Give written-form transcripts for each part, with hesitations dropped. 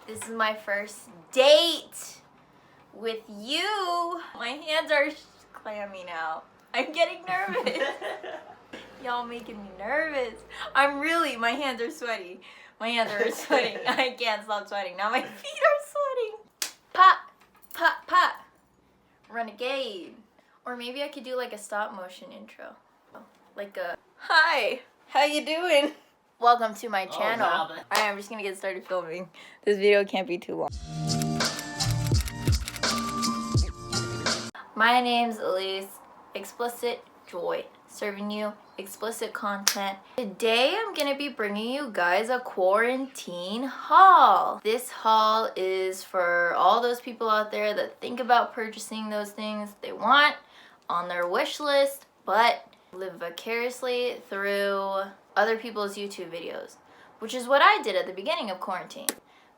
This is my first date with you. My hands are clammy now. I'm getting nervous. Y'all making me nervous. My hands are sweaty. My hands are sweating. I can't stop sweating. Now my feet are sweating. Pop, pop, pop. Renegade. Or maybe I could do like a stop motion intro. Like a, hi, how you doing? Welcome to my channel. Alright, I'm just gonna get started filming. This video can't be too long. My name's Elise, Explicit Joy, serving you explicit content. Today I'm gonna be bringing you guys a quarantine haul. This haul is for all those people out there that think about purchasing those things they want on their wish list, but live vicariously through other people's YouTube videos, which is what I did at the beginning of quarantine.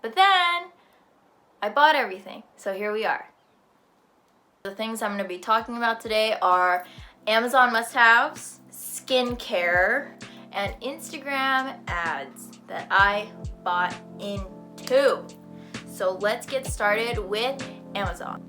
But then I bought everything, so here we are. The things I'm going to be talking about today are Amazon must-haves, skincare, and Instagram ads that I bought into. So let's get started with Amazon.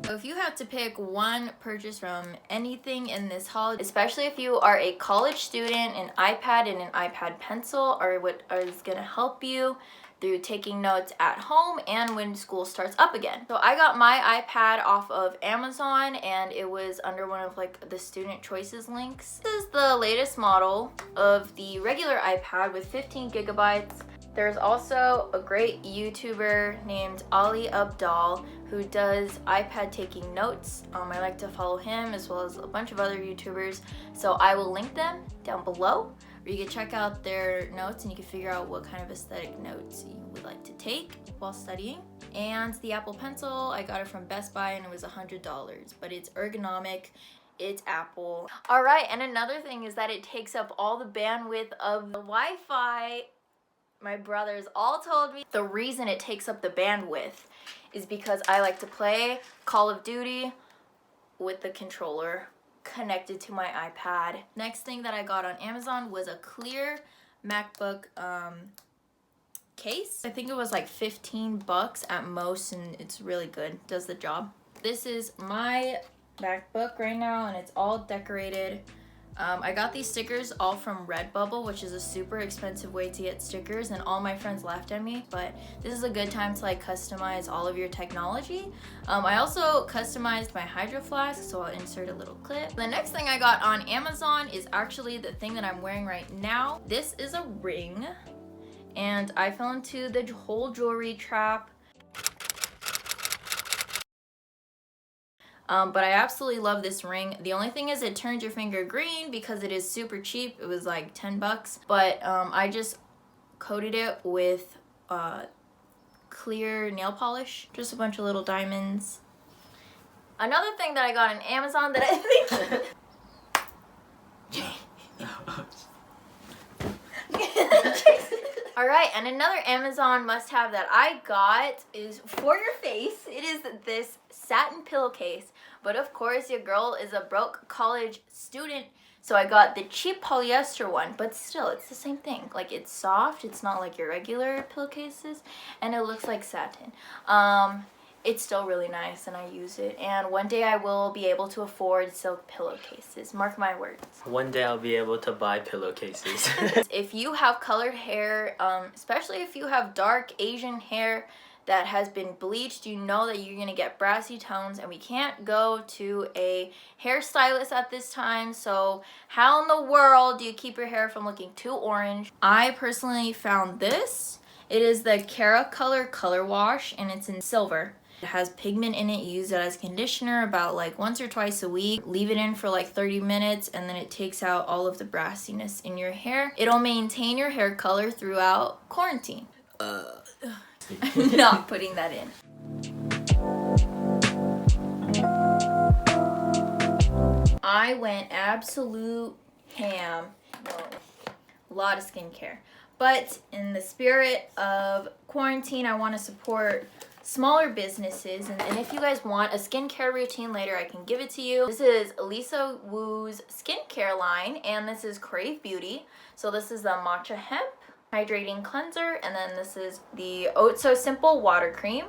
If you have to pick one purchase from anything in this haul, especially if you are a college student, an iPad and an iPad pencil are what is going to help you through taking notes at home and when school starts up again. So I got my iPad off of Amazon and it was under one of like the student choices links. This is the latest model of the regular iPad with 15 gigabytes. There's also a great YouTuber named Ali Abdal who does iPad taking notes. I like to follow him as well as a bunch of other YouTubers. So I will link them down below where you can check out their notes and you can figure out what kind of aesthetic notes you would like to take while studying. And the Apple Pencil, I got it from Best Buy and it was $100, but it's ergonomic. It's Apple. All right, and another thing is that it takes up all the bandwidth of the Wi-Fi. My brothers all told me the reason it takes up the bandwidth is because I like to play Call of Duty with the controller connected to my iPad. Next thing that I got on Amazon was a clear MacBook case. I think it was like 15 bucks at most and it's really good, does the job. This is my MacBook right now and it's all decorated. I got these stickers all from Redbubble, which is a super expensive way to get stickers, and all my friends laughed at me, but this is a good time to like customize all of your technology. I also customized my Hydro Flask, so I'll insert a little clip. The next thing I got on Amazon is actually the thing that I'm wearing right now. This is a ring, and I fell into the whole jewelry trap. But I absolutely love this ring. The only thing is it turns your finger green because it is super cheap. It was like 10 bucks. But I just coated it with clear nail polish. Just a bunch of little diamonds. Another thing that I got on Amazon that I think... Alright, and another Amazon must-have that I got is for your face. It is this satin pillowcase. But of course, your girl is a broke college student, so I got the cheap polyester one. But still, it's the same thing. Like, it's soft. It's not like your regular pillowcases. And it looks like satin. It's still really nice and I use it. And one day I will be able to afford silk pillowcases. Mark my words. One day I'll be able to buy pillowcases. If you have colored hair, especially if you have dark Asian hair that has been bleached, you know that you're gonna get brassy tones, and we can't go to a hairstylist at this time. So how in the world do you keep your hair from looking too orange? I personally found this. It is the Cara Color Wash and it's in silver. It has pigment in it. You use it as conditioner about like once or twice a week. Leave it in for like 30 minutes and then it takes out all of the brassiness in your hair. It'll maintain your hair color throughout quarantine. I'm not putting that in. I went absolute ham. A lot of skincare. But in the spirit of quarantine, I want to support smaller businesses. And if you guys want a skincare routine later, I can give it to you. This is Elise Woo's skincare line, and this is Crave Beauty. So this is the matcha hemp hydrating cleanser, and then this is the Oh So Simple water cream.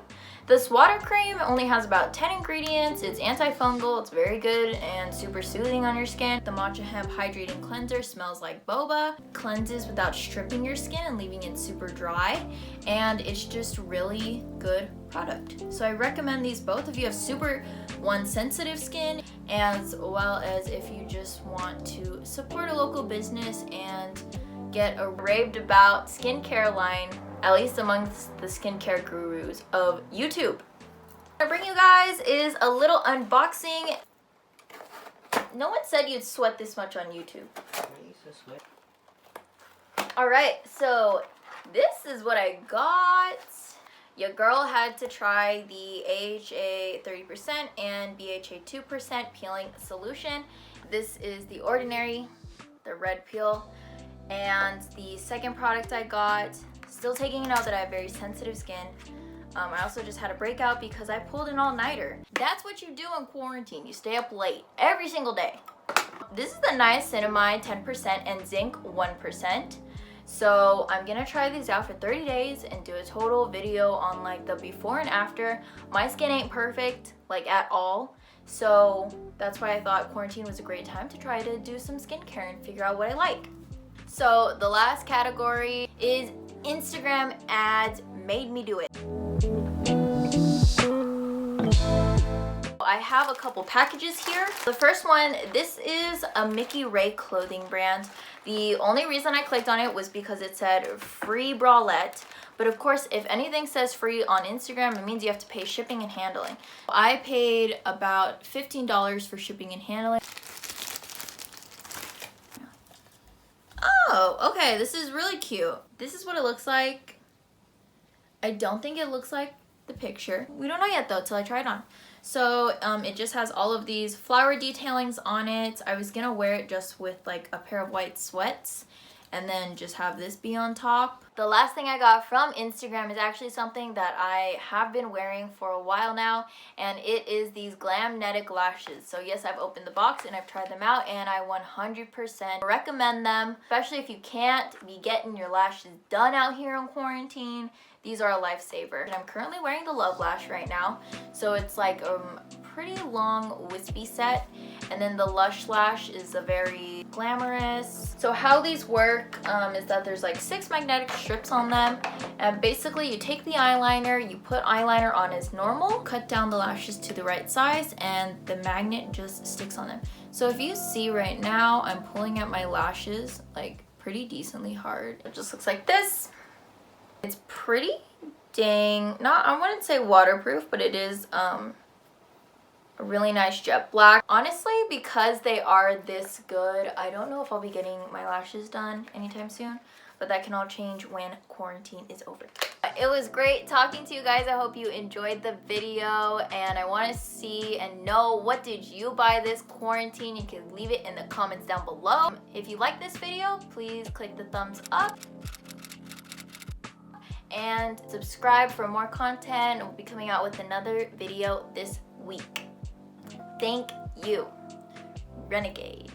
This water cream only has about 10 ingredients. It's antifungal, it's very good and super soothing on your skin. The matcha hemp hydrating cleanser smells like boba, cleanses without stripping your skin and leaving it super dry, and it's just really good product. So I recommend these both if you have super sensitive skin, as well as if you just want to support a local business and get a raved about skincare line, at least amongst the skincare gurus of YouTube. What I bring you guys is a little unboxing. No one said you'd sweat this much on YouTube. Alright, so this is what I got. Your girl had to try the AHA 30% and BHA 2% peeling solution. This is the ordinary, the red peel. And the second product I got, still taking it out that I have very sensitive skin. I also just had a breakout because I pulled an all-nighter. That's what you do in quarantine. You stay up late every single day. This is the niacinamide 10% and zinc 1%. So I'm gonna try these out for 30 days and do a total video on like the before and after. My skin ain't perfect, like at all. So that's why I thought quarantine was a great time to try to do some skincare and figure out what I like. So the last category is Instagram ads made me do it. I have a couple packages here. The first one, this is a Mickey Ray clothing brand. The only reason I clicked on it was because it said free bralette. But of course, if anything says free on Instagram, it means you have to pay shipping and handling. I paid about $15 for shipping and handling. Oh, okay, this is really cute. This is what it looks like. I don't think it looks like the picture. We don't know yet though till I try it on. So it just has all of these flower detailings on it. I was gonna wear it just with like a pair of white sweats and then just have this be on top. The last thing I got from Instagram is actually something that I have been wearing for a while now, and it is these GLAMNETIC lashes. So yes, I've opened the box and I've tried them out, and I 100% recommend them, especially if you can't be getting your lashes done out here in quarantine. These are a lifesaver. And I'm currently wearing the Love Lash right now. So it's like a pretty long wispy set. And then the Lush Lash is a very glamorous. So how these work is that there's like 6 magnetic strips on them. And basically you take the eyeliner, you put eyeliner on as normal, cut down the lashes to the right size, and the magnet just sticks on them. So if you see right now, I'm pulling out my lashes like pretty decently hard. It just looks like this. It's pretty dang, I wouldn't say waterproof, but it is a really nice jet black. Honestly, because they are this good, I don't know if I'll be getting my lashes done anytime soon, but that can all change when quarantine is over. It was great talking to you guys. I hope you enjoyed the video, and I want to see and know, what did you buy this quarantine? You can leave it in the comments down below. If you like this video, please click the thumbs up and subscribe for more content. We'll be coming out with another video this week. Thank you, Renegade.